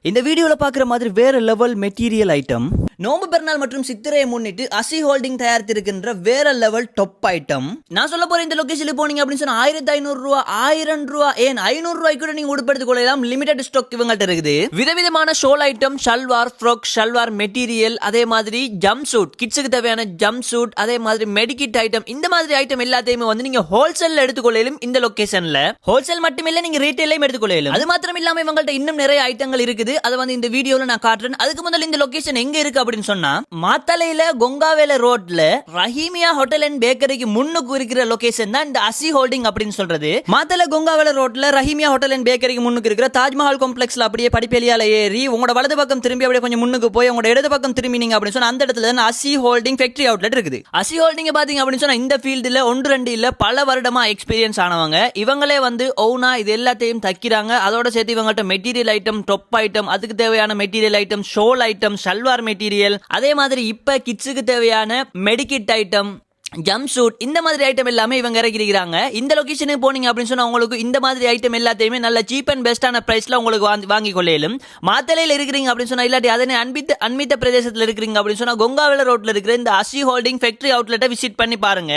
இந்த வீடியோல பாக்குற மாதிரி வேற லெவல் மெட்டீரியல் ஐட்டம் நோம்பு பெருநாள் மற்றும் சித்திரையை முன்னிட்டு அசி ஹோல்டிங் தயாரித்திருக்கின்ற வேற லெவல் டாப் ஐட்டம். நான் சொல்ல போற இந்த லொகேஷனுக்கு போனீங்க அப்படின்னு சொன்னா 1500 ரூபா 1000 ரூபா ஏன் 500 ரூபாய்க்கு கூட நீங்க உடுப்படுத்திக் கொள்ளலாம். லிமிடெட் ஸ்டாக் இவங்கள்ட்ட இருக்குது. விதவிதமான shawl item, salwar, frock, salwar material, அதே மாதிரி ஜம்ப் சூட், கிட்ஸுக்கு தேவையான ஜம்ப் சூட், அதே மாதிரி மெடிக்கிட் ஐட்டம், இந்த மாதிரி ஐட்டம் எல்லாத்தையுமே வந்து நீங்க ஹோல்சேல்ல எடுத்துக்கொள்ளலும். இந்த லொகேஷன்ல ஹோல்சேல் மட்டும் இல்ல, நீங்க ரீட்டைலையும் எடுத்துக்கொள்ளலும். அது மாத்திரம் இல்லாம இவங்கள்ட்ட இன்னும் நிறைய ஐட்டங்கள் இருக்குது. அதை வந்து இந்த வீடியோல நான் காட்டுறேன். அதுக்கு முதல்ல இந்த லொகேஷன் எங்க இருக்கு அப்படின்னு சொன்னா மாத்தளையில கொங்காவேல ரோட்ல ரஹீமியா ஹோட்டல் அண்ட் பேக்கரிக்கு முன்னுக்கு இருக்கிற லொகேஷன் தான் இந்த அசி ஹோல்டிங் அப்படின்னு சொல்றது. மாத்தளை கொங்காவேல ரோட்ல ரஹீமியா ஹோட்டல் அண்ட் பேக்கரிக்கு முன்னுக்கு இருக்கிற தாஜ்மஹால் காம்ப்ளெக்ஸ்ல அப்படியே படிப்பேலியால ஏறி உங்களோட வலது பக்கம் திரும்பி அப்படியே கொஞ்சம் முன்னுக்கு போய் உங்களோட இடது பக்கம் திரும்பினீங்க அப்படின்னு சொன்னா அந்த இடத்துல தான் அசி ஹோல்டிங் ஃபேக்டரி அவுட்லெட் இருக்குது. அசி ஹோல்டிங் பாத்தீங்க அப்படின்னு சொன்னா இந்த ஃபீல்டுல 1-2 இல்ல பல வருடமா எக்ஸ்பீரியன்ஸ் ஆனவங்க. இவங்களே வந்து ஓனா இது எல்லாத்தையும் தைக்கிறாங்க. அதோட சேர்த்து இவங்கள்ட்ட மெட்டீரியல் ஐட்டம், டாப் ஐட்டம், அதுக்கு தேவையான material item, shawl item, salwar material, அதே மாதிரி இப்ப கிட்ஸுக்கு தேவையான மெடிக்கிட் ஐட்டம், ஜம்ப் சூட், இந்த மாதிரி ஐட்டம் எல்லாமே இவங்க இறக்கிருக்கிறாங்க. இந்த லொகேஷனுக்கு போனீங்க அப்படின்னு சொன்னா உங்களுக்கு இந்த மாதிரி ஐட்டம் எல்லாத்தையுமே நல்ல சீப் அண்ட் பெஸ்டான பிரைஸ்ல உங்களுக்கு வாங்கி கொள்ளையிலும். மாத்தளையில இருக்கிறீங்க அப்படின்னு சொன்னா இல்லாட்டி அதனை அன்மித்த பிரதேசத்தில் இருக்கிறீங்க அப்படின்னு சொன்னா கொங்காவேல ரோட்ல இருக்கிற இந்த அசி ஹோல்டிங் ஃபேக்டரி அவுட்லெட்டை விசிட் பண்ணி பாருங்க.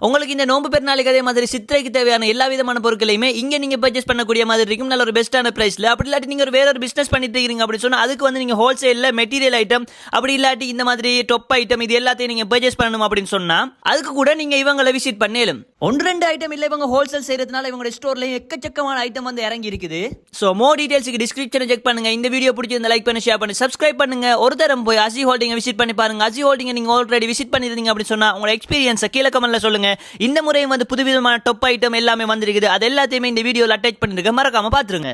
உங்களுக்கு இந்த நோம்பு பெருநாளுக்கு அதே மாதிரி சித்திரைக்கு தேவையான எல்லா விதமான பொருட்களையுமே இங்க நீங்க பர்ச்சேஸ் பண்ணக்கூடிய மாதிரி இருக்கும். நல்ல ஒரு பெஸ்டான பிரைஸ்ல. அப்படி இல்லாட்டி நீங்க வேற ஒரு பிசினஸ் பண்ணிட்டு இருக்கீங்க அப்படின்னு சொன்னா அதுக்கு வந்து நீங்க ஹோல்சேல்ல மெட்டீரியல் ஐட்டம், அப்படி இல்லாட்டி இந்த மாதிரி டாப் ஐட்டம் இது எல்லாத்தையும் நீங்க பர்ச்சேஸ் பண்ணணும் அப்படின்னு சொன்னா அதுக்கு கூட நீங்க இவங்களை விசிட் பண்ணேலும். 1-2 ஐட்டம் இல்ல, இவங்க ஹோல்சேல் செய்யறதுனால இவங்க ஸ்டோர்ல எக்கச்சக்கமான ஐட்டம் வந்து இறங்கி இருக்குது. சோ மோர் டீடைல்ஸ்க்கு டிஸ்கிரிப்ஷனை செக் பண்ணுங்க. இந்த வீடியோ பிடிச்சிருந்தா லைக் பண்ணி ஷேர் பண்ணி சப்ஸ்கிரைப் பண்ணுங்க. ஒரு தரம் போய் அசி ஹோல்டிங்கை விசிட் பண்ணி பாருங்க. அசி ஹோல்டிங்கை நீங்க ஆல்ரெடி விசிட் பண்ணிருந்தீங்க அப்படி சொன்னா உங்களோட எக்ஸ்பீரியன்ஸை கீழே கமெண்ட்ல சொல்லுங்க. இந்த முறையும் வந்து புதுவிதமான டாப் ஐட்டம் எல்லாமே வந்திருக்குது. அது எல்லாத்தையுமே இந்த வீடியோல அட்டாச் பண்ணிருக்க மறக்காம பாத்துருங்க.